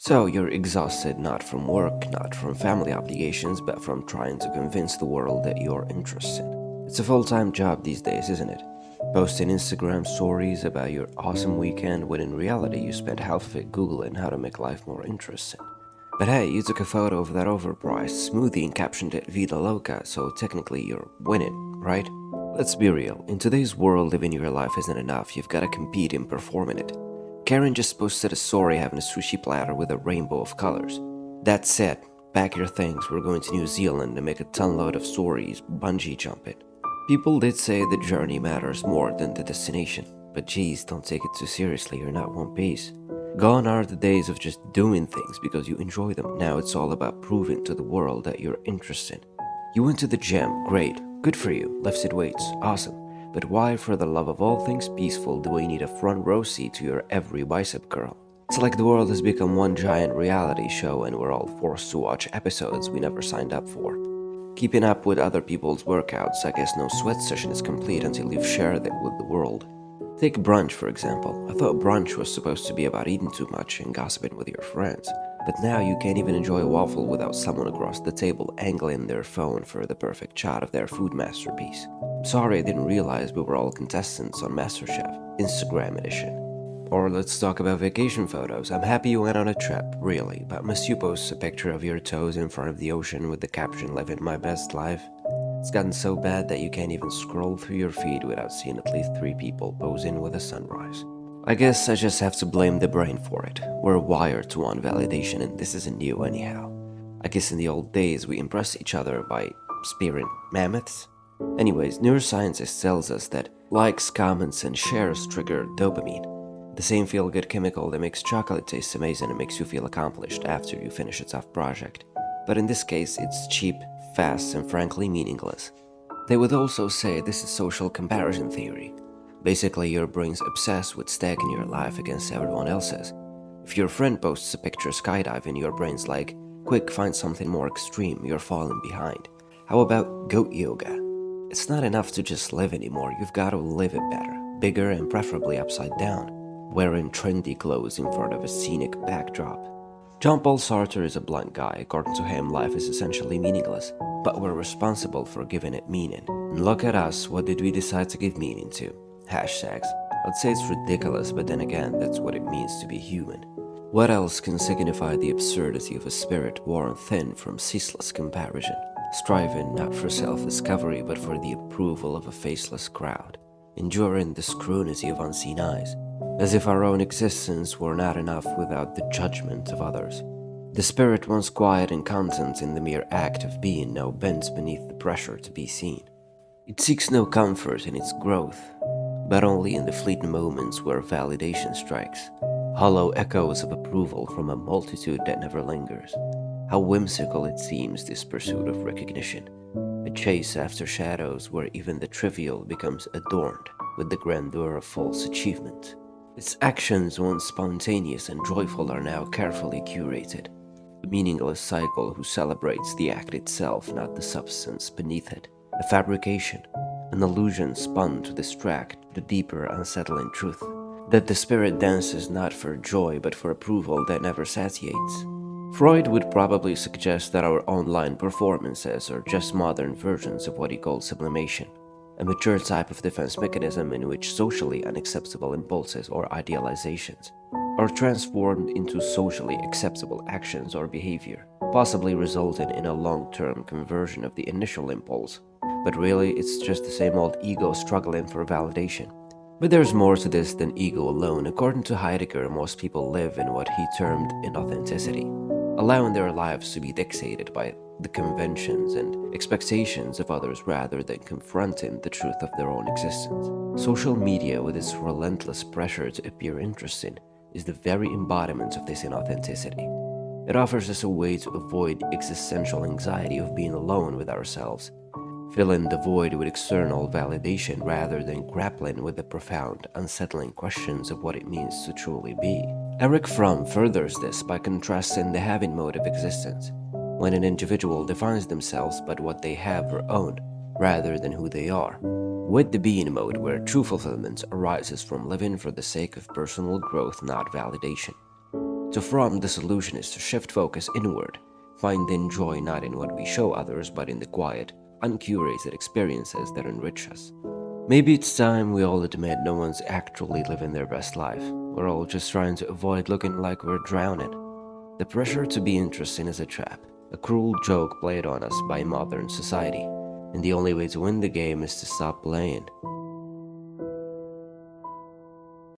So you're exhausted not from work, not from family obligations, but from trying to convince the world that you're interested. It's a full-time job these days, isn't it? Posting Instagram stories about your awesome weekend when in reality you spent half of it Googling how to make life more interesting. But hey, you took a photo of that overpriced smoothie and captioned it Vida Loca, so technically you're winning, right? Let's be real, in today's world living your life isn't enough, you've gotta compete in performing it. Karen just posted a story having a sushi platter with a rainbow of colors. That said, pack your things, we're going to New Zealand to make a ton load of stories, bungee jumping. People did say the journey matters more than the destination, but geez, don't take it too seriously, you're not One Piece. Gone are the days of just doing things because you enjoy them. Now it's all about proving to the world that you're interested. You went to the gym, great, good for you, lifted weights, awesome. But why, for the love of all things peaceful, do we need a front row seat to your every bicep curl? It's like the world has become one giant reality show and we're all forced to watch episodes we never signed up for. Keeping up with other people's workouts, I guess no sweat session is complete until you've shared it with the world. Take brunch, for example. I thought brunch was supposed to be about eating too much and gossiping with your friends. But now you can't even enjoy a waffle without someone across the table angling their phone for the perfect shot of their food masterpiece. I'm sorry I didn't realize we were all contestants on MasterChef, Instagram edition. Or let's talk about vacation photos. I'm happy you went on a trip, really, but must you post a picture of your toes in front of the ocean with the caption "Living my best life"? It's gotten so bad that you can't even scroll through your feed without seeing at least 3 people posing with a sunrise. I guess I just have to blame the brain for it. We're wired to want validation and this isn't new anyhow. I guess in the old days we impressed each other by spearing mammoths. Anyways, neuroscience tells us that likes, comments, and shares trigger dopamine, the same feel-good chemical that makes chocolate taste amazing and makes you feel accomplished after you finish a tough project. But in this case, it's cheap, fast, and frankly meaningless. They would also say this is social comparison theory. Basically, your brain's obsessed with stacking your life against everyone else's. If your friend posts a picture skydiving, your brain's like, quick, find something more extreme, you're falling behind. How about goat yoga? It's not enough to just live anymore, you've got to live it better, bigger and preferably upside down, wearing trendy clothes in front of a scenic backdrop. Jean-Paul Sartre is a blunt guy. According to him, life is essentially meaningless, but we're responsible for giving it meaning. And look at us, what did we decide to give meaning to? Hashtags. I'd say it's ridiculous, but then again, that's what it means to be human. What else can signify the absurdity of a spirit worn thin from ceaseless comparison, striving not for self-discovery but for the approval of a faceless crowd, enduring the scrutiny of unseen eyes, as if our own existence were not enough without the judgment of others. The spirit, once quiet and content in the mere act of being, now bends beneath the pressure to be seen. It seeks no comfort in its growth, but only in the fleeting moments where validation strikes, hollow echoes of approval from a multitude that never lingers. How whimsical it seems, this pursuit of recognition, a chase after shadows where even the trivial becomes adorned with the grandeur of false achievement. Its actions, once spontaneous and joyful, are now carefully curated, a meaningless cycle who celebrates the act itself, not the substance beneath it, a fabrication, an illusion spun to distract the deeper, unsettling truth, that the spirit dances not for joy but for approval that never satiates. Freud would probably suggest that our online performances are just modern versions of what he called sublimation, a mature type of defense mechanism in which socially unacceptable impulses or idealizations are transformed into socially acceptable actions or behavior, possibly resulting in a long-term conversion of the initial impulse. But really, it's just the same old ego struggling for validation. But there's more to this than ego alone. According to Heidegger, most people live in what he termed inauthenticity, allowing their lives to be dictated by the conventions and expectations of others rather than confronting the truth of their own existence. Social media, with its relentless pressure to appear interesting, is the very embodiment of this inauthenticity. It offers us a way to avoid existential anxiety of being alone with ourselves, filling the void with external validation rather than grappling with the profound, unsettling questions of what it means to truly be. Erich Fromm furthers this by contrasting the having mode of existence, when an individual defines themselves by what they have or own, rather than who they are, with the being mode where true fulfillment arises from living for the sake of personal growth, not validation. To Fromm, the solution is to shift focus inward, find then joy not in what we show others but in the quiet, uncurated experiences that enrich us. Maybe it's time we all admit no one's actually living their best life. We're all just trying to avoid looking like we're drowning. The pressure to be interesting is a trap, a cruel joke played on us by modern society, and the only way to win the game is to stop playing.